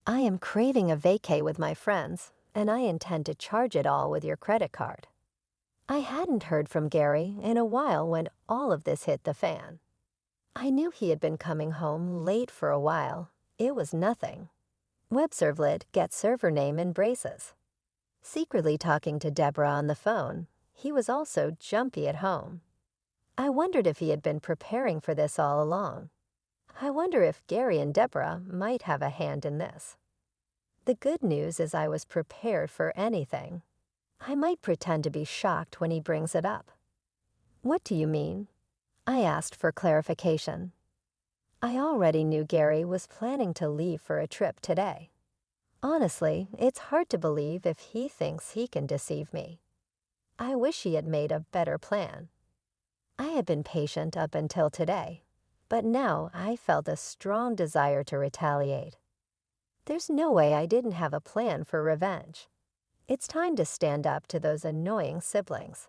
I am craving a vacay with my friends, and I intend to charge it all with your credit card. I hadn't heard from Gary in a while when all of this hit the fan. I knew he had been coming home late for a while. It was nothing. Web servlet get server name in braces. Secretly talking to Deborah on the phone, he was also jumpy at home. I wondered if he had been preparing for this all along. I wonder if Gary and Deborah might have a hand in this. The good news is I was prepared for anything. I might pretend to be shocked when he brings it up. "What do you mean?" I asked for clarification. I already knew Gary was planning to leave for a trip today. Honestly, it's hard to believe if he thinks he can deceive me. I wish he had made a better plan. I had been patient up until today, but now I felt a strong desire to retaliate. There's no way I didn't have a plan for revenge. It's time to stand up to those annoying siblings.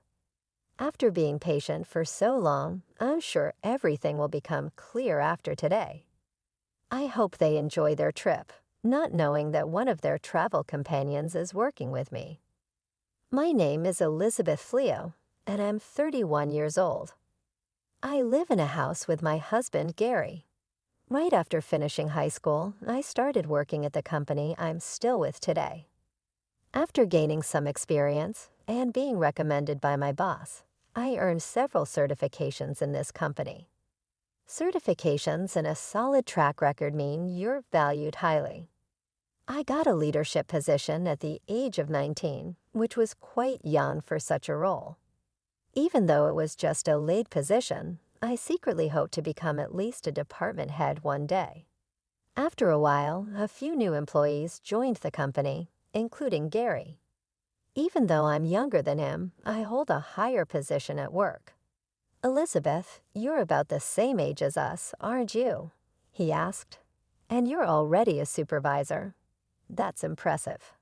After being patient for so long, I'm sure everything will become clear after today. I hope they enjoy their trip, not knowing that one of their travel companions is working with me. My name is Elizabeth Fleo, and I'm 31 years old. I live in a house with my husband, Gary. Right after finishing high school, I started working at the company I'm still with today. After gaining some experience and being recommended by my boss, I earned several certifications in this company. Certifications and a solid track record mean you're valued highly. I got a leadership position at the age of 19, which was quite young for such a role. Even though it was just a lead position, I secretly hoped to become at least a department head one day. After a while, a few new employees joined the company, including Gary. Even though I'm younger than him, I hold a higher position at work. "Elizabeth, you're about the same age as us, aren't you?" he asked. "And you're already a supervisor. That's impressive."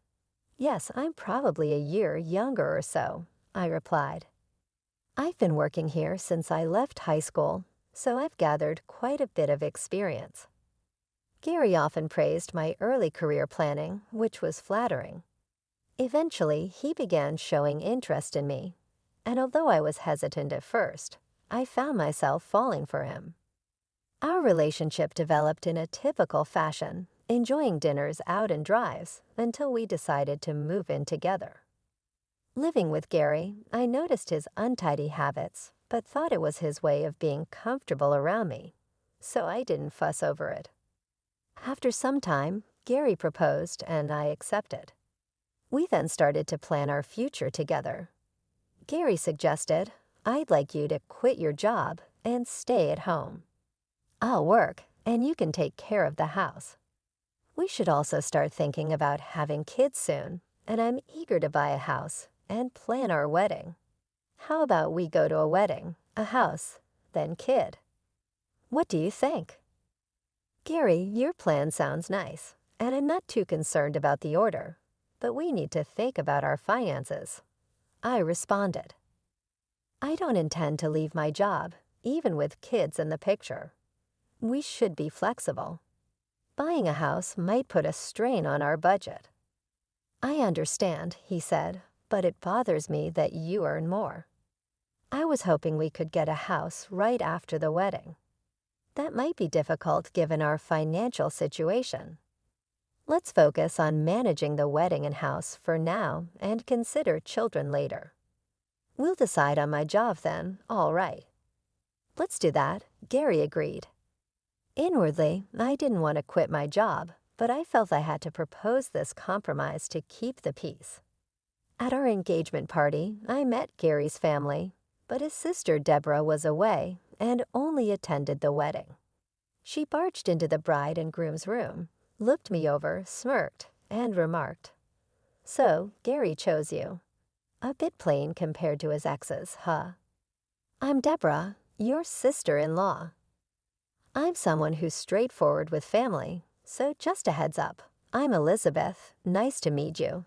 "Yes, I'm probably a year younger or so," I replied. "I've been working here since I left high school, so I've gathered quite a bit of experience." Gary often praised my early career planning, which was flattering. Eventually, he began showing interest in me, and although I was hesitant at first, I found myself falling for him. Our relationship developed in a typical fashion, enjoying dinners out and drives until we decided to move in together. Living with Gary, I noticed his untidy habits, but thought it was his way of being comfortable around me, so I didn't fuss over it. After some time, Gary proposed and I accepted. We then started to plan our future together. Gary suggested, "I'd like you to quit your job and stay at home. I'll work, and you can take care of the house. We should also start thinking about having kids soon, and I'm eager to buy a house and plan our wedding. How about we go to a wedding, a house, then kid? What do you think?" "Gary, your plan sounds nice, and I'm not too concerned about the order, but we need to think about our finances," I responded. "I don't intend to leave my job, even with kids in the picture. We should be flexible. Buying a house might put a strain on our budget." "I understand," he said, "but it bothers me that you earn more. I was hoping we could get a house right after the wedding. That might be difficult given our financial situation. Let's focus on managing the wedding and house for now and consider children later. We'll decide on my job then, all right." "Let's do that," Gary agreed. Inwardly, I didn't want to quit my job, but I felt I had to propose this compromise to keep the peace. At our engagement party, I met Gary's family, but his sister Deborah was away and only attended the wedding. She barged into the bride and groom's room, looked me over, smirked, and remarked, "So, Gary chose you. A bit plain compared to his exes, huh? I'm Deborah, your sister-in-law. I'm someone who's straightforward with family, so just a heads up. I'm Elizabeth, nice to meet you,"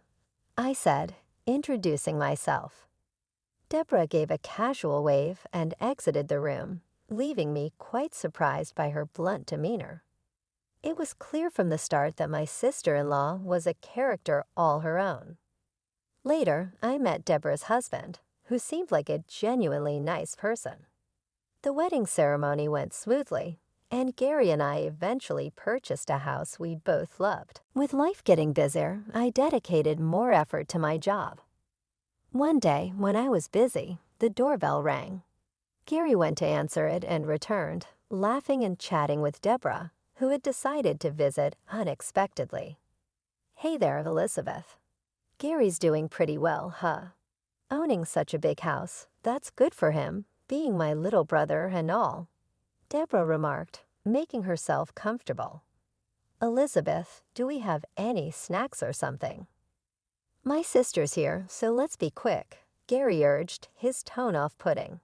I said, introducing myself. Deborah gave a casual wave and exited the room, leaving me quite surprised by her blunt demeanor. It was clear from the start that my sister-in-law was a character all her own. Later, I met Deborah's husband, who seemed like a genuinely nice person. The wedding ceremony went smoothly, and Gary and I eventually purchased a house we both loved. With life getting busier, I dedicated more effort to my job. One day, when I was busy, the doorbell rang. Gary went to answer it and returned, laughing and chatting with Deborah, who had decided to visit unexpectedly. "Hey there, Elizabeth. Gary's doing pretty well, huh? Owning such a big house, that's good for him, being my little brother and all," Deborah remarked, making herself comfortable. "Elizabeth, do we have any snacks or something?" "My sister's here, so let's be quick," Gary urged, his tone off-putting.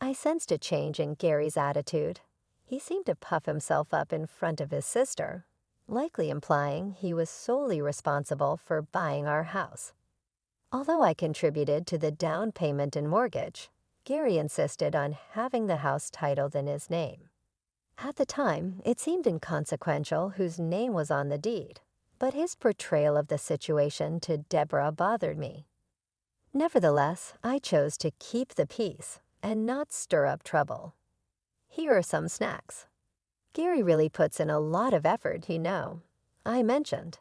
I sensed a change in Gary's attitude. He seemed to puff himself up in front of his sister, likely implying he was solely responsible for buying our house. Although I contributed to the down payment and mortgage, Gary insisted on having the house titled in his name. At the time, it seemed inconsequential whose name was on the deed, but his portrayal of the situation to Deborah bothered me. Nevertheless, I chose to keep the peace and not stir up trouble. "Here are some snacks. Gary really puts in a lot of effort, you know," I mentioned.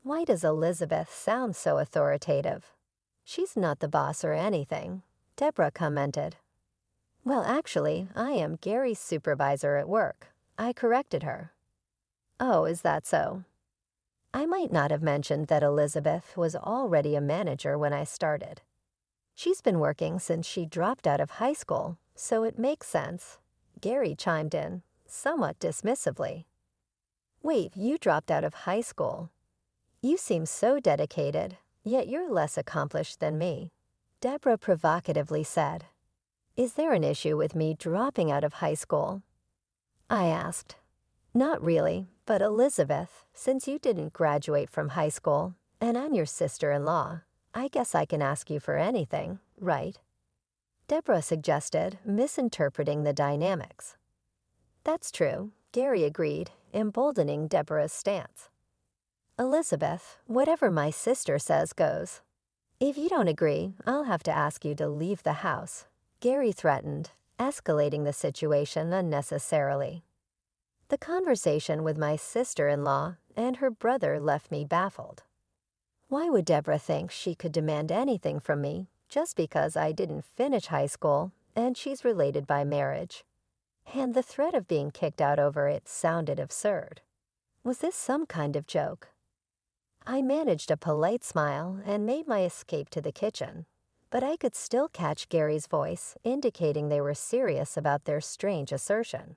"Why does Elizabeth sound so authoritative?" "She's not the boss or anything," Deborah commented. "Well, actually, I am Gary's supervisor at work," I corrected her. "Oh, is that so?" I might not have mentioned that Elizabeth was already a manager when I started. "She's been working since she dropped out of high school, so it makes sense," Gary chimed in, somewhat dismissively. "Wait, you dropped out of high school? You seem so dedicated, yet you're less accomplished than me," Deborah provocatively said. "Is there an issue with me dropping out of high school?" I asked. "Not really, but Elizabeth, since you didn't graduate from high school, and I'm your sister-in-law, I guess I can ask you for anything, right?" Deborah suggested, misinterpreting the dynamics. "That's true," Gary agreed, emboldening Deborah's stance. "Elizabeth, whatever my sister says goes. If you don't agree, I'll have to ask you to leave the house," Gary threatened, escalating the situation unnecessarily. The conversation with my sister-in-law and her brother left me baffled. Why would Deborah think she could demand anything from me just because I didn't finish high school and she's related by marriage? And the threat of being kicked out over it sounded absurd. Was this some kind of joke? I managed a polite smile and made my escape to the kitchen, but I could still catch Gary's voice indicating they were serious about their strange assertion.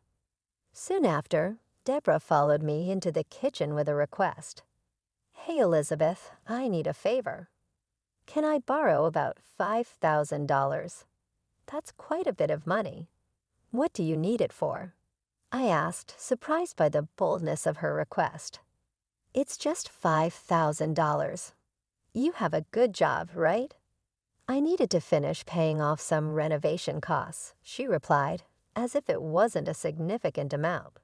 Soon after, Deborah followed me into the kitchen with a request. "Hey, Elizabeth, I need a favor. Can I borrow about $5,000? That's quite a bit of money. What do you need it for?" I asked, surprised by the boldness of her request. "It's just $5,000. You have a good job, right?" "I needed to finish paying off some renovation costs," she replied, as if it wasn't a significant amount.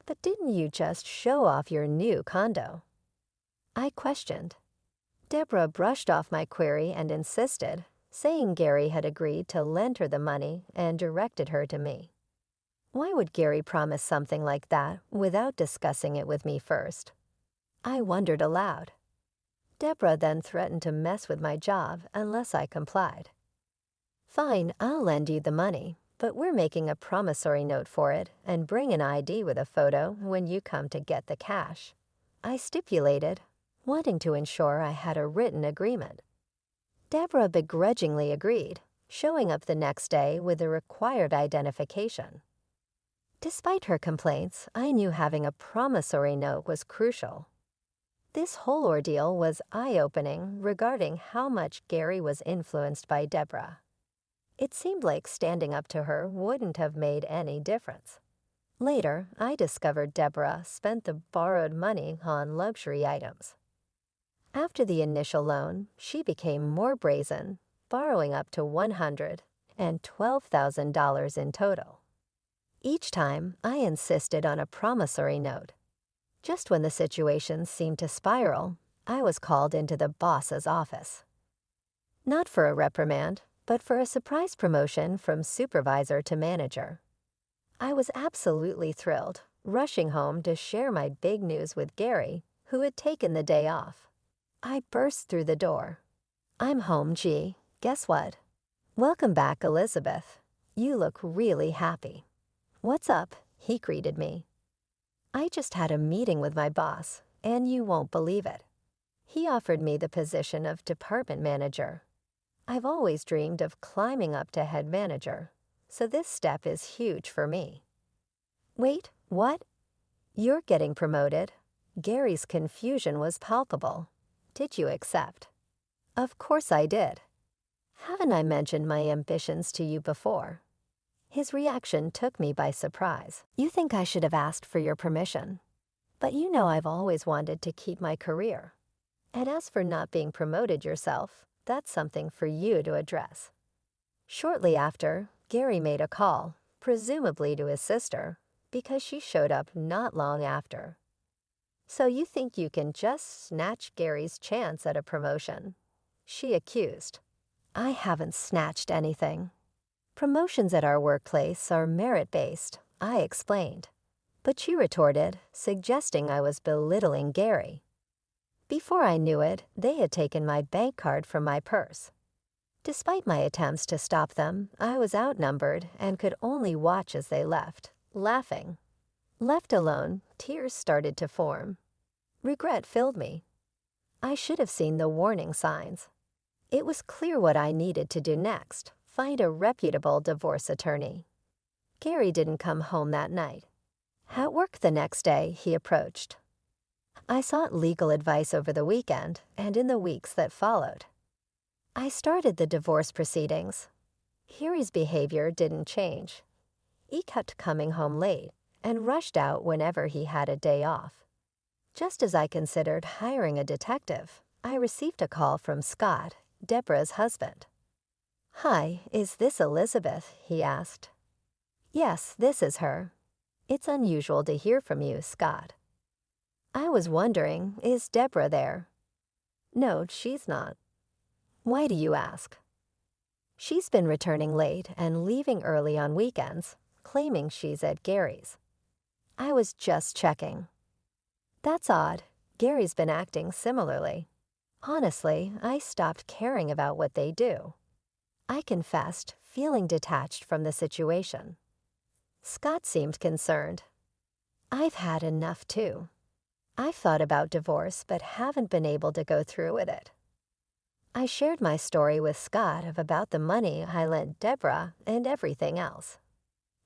"But didn't you just show off your new condo?" I questioned. Deborah brushed off my query and insisted, saying Gary had agreed to lend her the money and directed her to me. Why would Gary promise something like that without discussing it with me first? I wondered aloud. Deborah then threatened to mess with my job unless I complied. "Fine, I'll lend you the money, but we're making a promissory note for it and bring an ID with a photo when you come to get the cash," I stipulated, wanting to ensure I had a written agreement. Deborah begrudgingly agreed, showing up the next day with the required identification. Despite her complaints, I knew having a promissory note was crucial. This whole ordeal was eye-opening regarding how much Gary was influenced by Deborah. It seemed like standing up to her wouldn't have made any difference. Later, I discovered Deborah spent the borrowed money on luxury items. After the initial loan, she became more brazen, borrowing up to $112,000 in total. Each time, I insisted on a promissory note. Just when the situation seemed to spiral, I was called into the boss's office. Not for a reprimand, but for a surprise promotion from supervisor to manager. I was absolutely thrilled, rushing home to share my big news with Gary, who had taken the day off. I burst through the door. "I'm home, G. Guess what?" "Welcome back, Elizabeth. You look really happy." "What's up?" he greeted me. "I just had a meeting with my boss, and you won't believe it. He offered me the position of department manager. I've always dreamed of climbing up to head manager, so this step is huge for me." "Wait, what?" "You're getting promoted." Gary's confusion was palpable. "Did you accept?" "Of course I did." "Haven't I mentioned my ambitions to you before?" His reaction took me by surprise. "You think I should have asked for your permission. But you know I've always wanted to keep my career. And as for not being promoted yourself, that's something for you to address." Shortly after, Gary made a call, presumably to his sister, because she showed up not long after. "So you think you can just snatch Gary's chance at a promotion?" she accused. "I haven't snatched anything. Promotions at our workplace are merit-based," I explained. But she retorted, suggesting I was belittling Gary. Before I knew it, they had taken my bank card from my purse. Despite my attempts to stop them, I was outnumbered and could only watch as they left, laughing. Left alone, tears started to form. Regret filled me. I should have seen the warning signs. It was clear what I needed to do next: find a reputable divorce attorney. Gary didn't come home that night. At work the next day, he approached. I sought legal advice over the weekend and in the weeks that followed. I started the divorce proceedings. Gary's behavior didn't change. He kept coming home late and rushed out whenever he had a day off. Just as I considered hiring a detective, I received a call from Scott, Deborah's husband. "Hi, is this Elizabeth?" he asked. "Yes, this is her." "It's unusual to hear from you, Scott." "I was wondering, is Deborah there?" "No, she's not." "Why do you ask?" "She's been returning late and leaving early on weekends, claiming she's at Gary's." "I was just checking." "That's odd. Gary's been acting similarly. Honestly, I stopped caring about what they do." I confessed, feeling detached from the situation. Scott seemed concerned. "I've had enough too. I've thought about divorce but haven't been able to go through with it." I shared my story with Scott about the money I lent Deborah and everything else.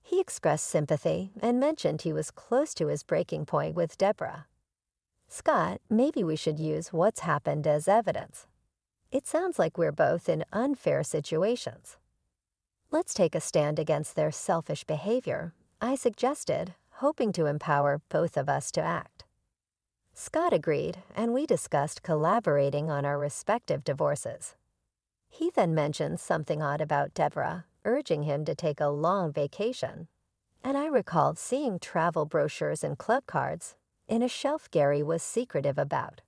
He expressed sympathy and mentioned he was close to his breaking point with Deborah. "Scott, maybe we should use what's happened as evidence. It sounds like we're both in unfair situations. Let's take a stand against their selfish behavior," I suggested, hoping to empower both of us to act. Scott agreed, and we discussed collaborating on our respective divorces. He then mentioned something odd about Deborah, urging him to take a long vacation, and I recalled seeing travel brochures and club cards in a shelf Gary was secretive about.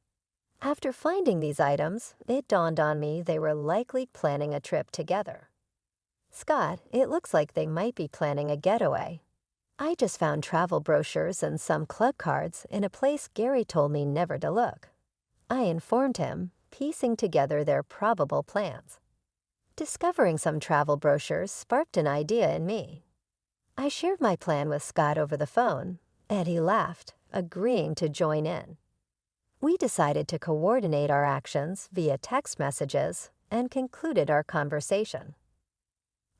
After finding these items, it dawned on me they were likely planning a trip together. "Scott, it looks like they might be planning a getaway. I just found travel brochures and some club cards in a place Gary told me never to look." I informed him, piecing together their probable plans. Discovering some travel brochures sparked an idea in me. I shared my plan with Scott over the phone, and he laughed, agreeing to join in. We decided to coordinate our actions via text messages and concluded our conversation.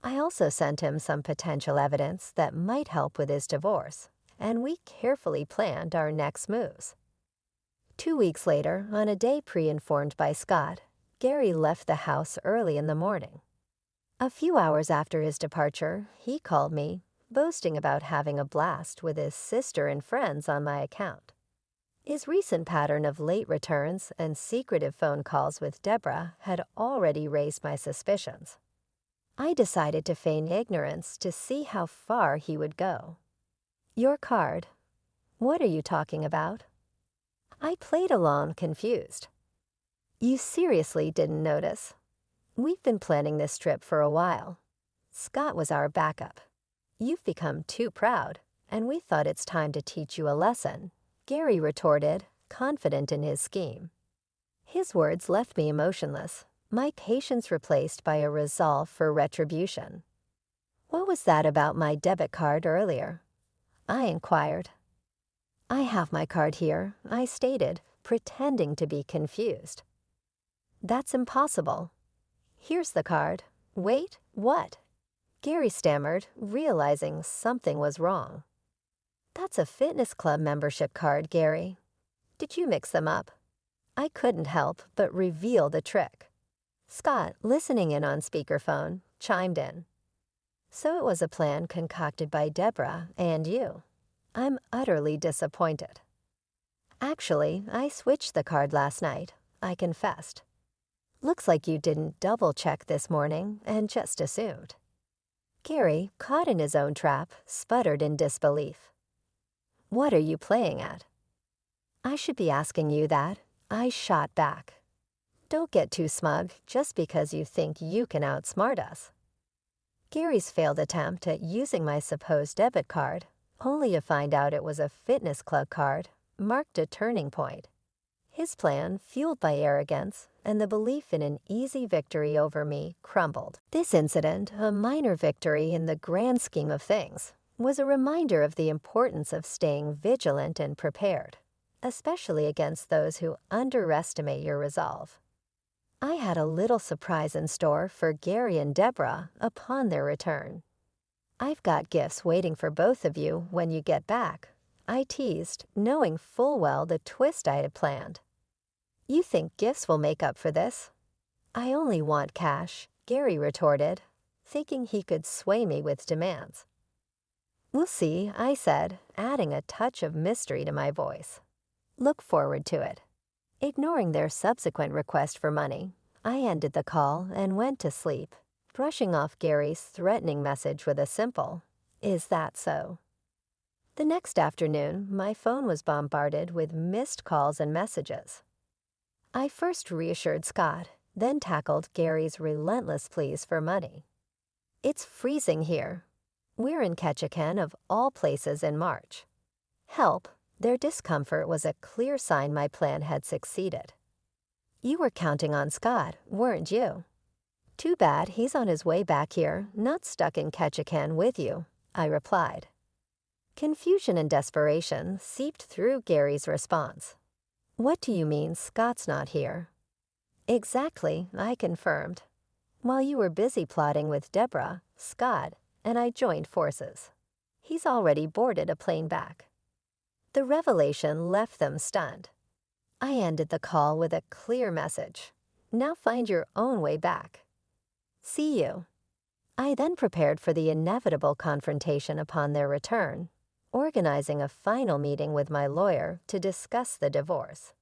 I also sent him some potential evidence that might help with his divorce, and we carefully planned our next moves. 2 weeks later, on a day pre-informed by Scott, Gary left the house early in the morning. A few hours after his departure, he called me, boasting about having a blast with his sister and friends on my account. His recent pattern of late returns and secretive phone calls with Deborah had already raised my suspicions. I decided to feign ignorance to see how far he would go. Your card. What are you talking about? I played along, confused. You seriously didn't notice? We've been planning this trip for a while. Scott was our backup. You've become too proud, and we thought it's time to teach you a lesson, Gary retorted, confident in his scheme. His words left me emotionless, my patience replaced by a resolve for retribution. What was that about my debit card earlier? I inquired. I have my card here, I stated, pretending to be confused. That's impossible. Here's the card. Wait, what? Gary stammered, realizing something was wrong. That's a fitness club membership card, Gary. Did you mix them up? I couldn't help but reveal the trick. Scott, listening in on speakerphone, chimed in. So it was a plan concocted by Deborah and you. I'm utterly disappointed. Actually, I switched the card last night, I confessed. Looks like you didn't double-check this morning and just assumed. Gary, caught in his own trap, sputtered in disbelief. What are you playing at? I should be asking you that, I shot back. Don't get too smug just because you think you can outsmart us. Gary's failed attempt at using my supposed debit card, only to find out it was a fitness club card, marked a turning point. His plan, fueled by arrogance and the belief in an easy victory over me, crumbled. This incident, a minor victory in the grand scheme of things, was a reminder of the importance of staying vigilant and prepared, especially against those who underestimate your resolve. I had a little surprise in store for Gary and Deborah upon their return. I've got gifts waiting for both of you when you get back, I teased, knowing full well the twist I had planned. You think gifts will make up for this? I only want cash, Gary retorted, thinking he could sway me with demands. We'll see, I said, adding a touch of mystery to my voice. Look forward to it. Ignoring their subsequent request for money, I ended the call and went to sleep, brushing off Gary's threatening message with a simple, "Is that so?" The next afternoon, my phone was bombarded with missed calls and messages. I first reassured Scott, then tackled Gary's relentless pleas for money. It's freezing here. We're in Ketchikan of all places in March. Help. Their discomfort was a clear sign my plan had succeeded. You were counting on Scott, weren't you? Too bad he's on his way back here, not stuck in Ketchikan with you, I replied. Confusion and desperation seeped through Gary's response. What do you mean Scott's not here? Exactly, I confirmed. While you were busy plotting with Deborah, Scott and I joined forces. He's already boarded a plane back. The revelation left them stunned. I ended the call with a clear message. Now find your own way back. See you. I then prepared for the inevitable confrontation upon their return, organizing a final meeting with my lawyer to discuss the divorce.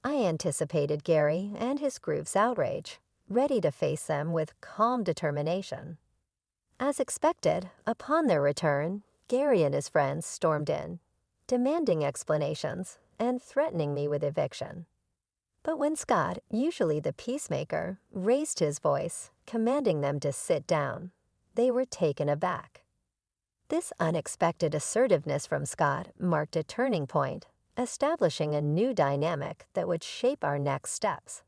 I anticipated Gary and his group's outrage, ready to face them with calm determination. As expected, upon their return, Gary and his friends stormed in, demanding explanations and threatening me with eviction. But when Scott, usually the peacemaker, raised his voice, commanding them to sit down, they were taken aback. This unexpected assertiveness from Scott marked a turning point, establishing a new dynamic that would shape our next steps.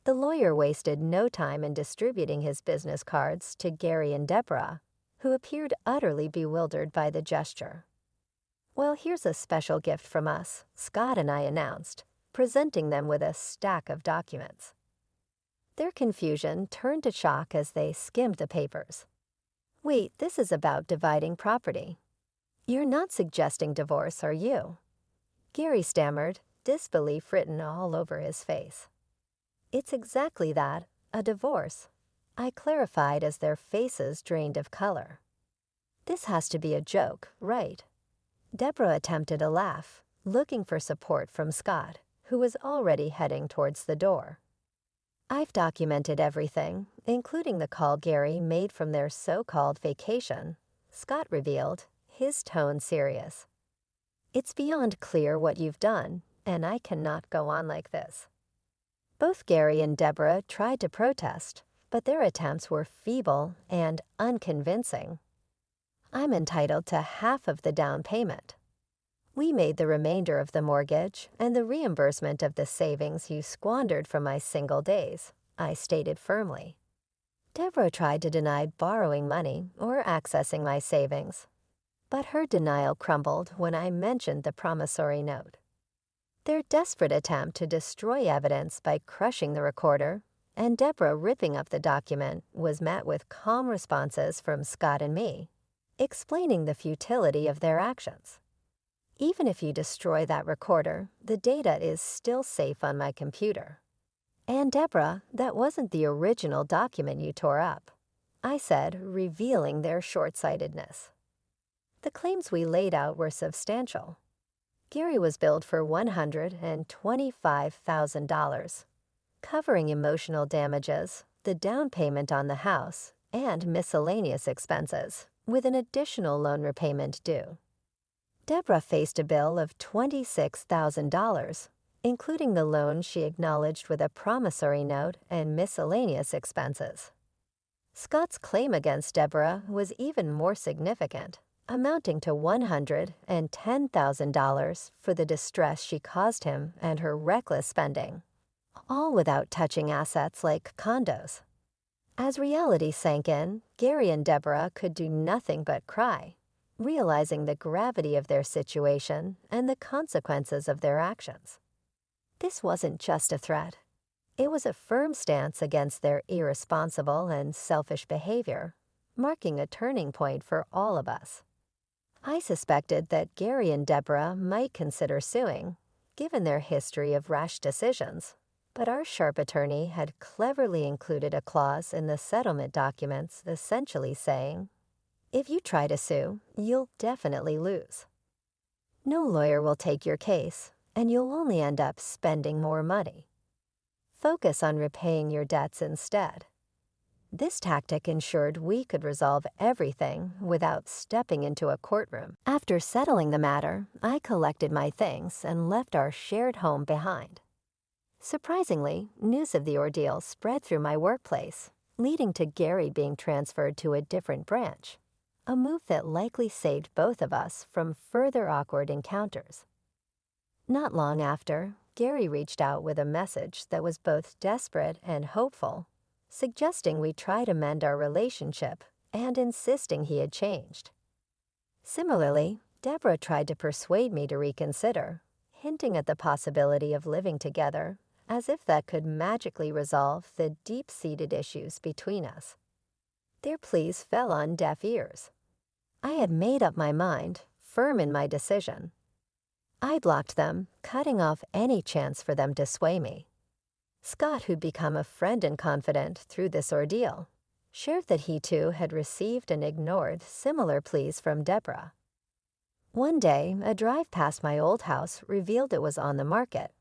The lawyer wasted no time in distributing his business cards to Gary and Deborah, who appeared utterly bewildered by the gesture. Well, here's a special gift from us, Scott and I announced, presenting them with a stack of documents. Their confusion turned to shock as they skimmed the papers. Wait, this is about dividing property. You're not suggesting divorce, are you? Gary stammered, disbelief written all over his face. It's exactly that, a divorce, I clarified as their faces drained of color. This has to be a joke, right? Deborah attempted a laugh, looking for support from Scott, who was already heading towards the door. I've documented everything. including the call Gary made from their so-called vacation, Scott revealed, his tone serious. "It's beyond clear what you've done, and I cannot go on like this." Both Gary and Deborah tried to protest, but their attempts were feeble and unconvincing. "I'm entitled to half of the down payment. We made the remainder of the mortgage and the reimbursement of the savings you squandered from my single days," I stated firmly. Deborah tried to deny borrowing money or accessing my savings, but her denial crumbled when I mentioned the promissory note. Their desperate attempt to destroy evidence by crushing the recorder and Deborah ripping up the document was met with calm responses from Scott and me, explaining the futility of their actions. "Even if you destroy that recorder, the data is still safe on my computer. And Deborah, that wasn't the original document you tore up," I said, revealing their short-sightedness. The claims we laid out were substantial. Gary was billed for $125,000, covering emotional damages, the down payment on the house, and miscellaneous expenses, with an additional loan repayment due. Deborah faced a bill of $26,000, including the loan she acknowledged with a promissory note and miscellaneous expenses. Scott's claim against Deborah was even more significant, amounting to $110,000 for the distress she caused him and her reckless spending, all without touching assets like condos. As reality sank in, Gary and Deborah could do nothing but cry, realizing the gravity of their situation and the consequences of their actions. This wasn't just a threat. It was a firm stance against their irresponsible and selfish behavior, marking a turning point for all of us. I suspected that Gary and Deborah might consider suing, given their history of rash decisions, but our sharp attorney had cleverly included a clause in the settlement documents essentially saying, "If you try to sue, you'll definitely lose. No lawyer will take your case, and you'll only end up spending more money. Focus on repaying your debts instead." This tactic ensured we could resolve everything without stepping into a courtroom. After settling the matter, I collected my things and left our shared home behind. Surprisingly, news of the ordeal spread through my workplace, leading to Gary being transferred to a different branch, a move that likely saved both of us from further awkward encounters. Not long after, Gary reached out with a message that was both desperate and hopeful, suggesting we try to mend our relationship and insisting he had changed. Similarly, Deborah tried to persuade me to reconsider, hinting at the possibility of living together, as if that could magically resolve the deep-seated issues between us. Their pleas fell on deaf ears. I had made up my mind, firm in my decision. I blocked them, cutting off any chance for them to sway me. Scott, who'd become a friend and confidant through this ordeal, shared that he too had received and ignored similar pleas from Deborah. One day, a drive past my old house revealed it was on the market,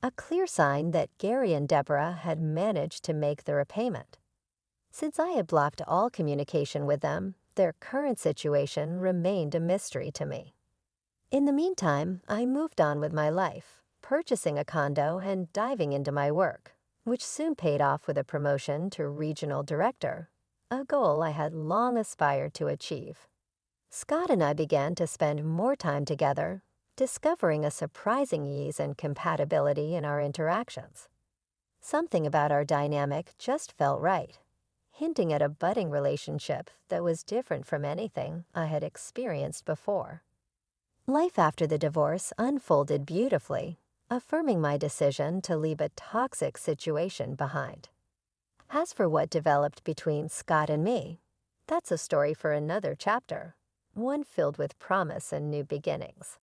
a clear sign that Gary and Deborah had managed to make the repayment. Since I had blocked all communication with them, their current situation remained a mystery to me. In the meantime, I moved on with my life, purchasing a condo and diving into my work, which soon paid off with a promotion to regional director, a goal I had long aspired to achieve. Scott and I began to spend more time together, discovering a surprising ease and compatibility in our interactions. Something about our dynamic just felt right, hinting at a budding relationship that was different from anything I had experienced before. Life after the divorce unfolded beautifully, affirming my decision to leave a toxic situation behind. As for what developed between Scott and me, that's a story for another chapter, one filled with promise and new beginnings.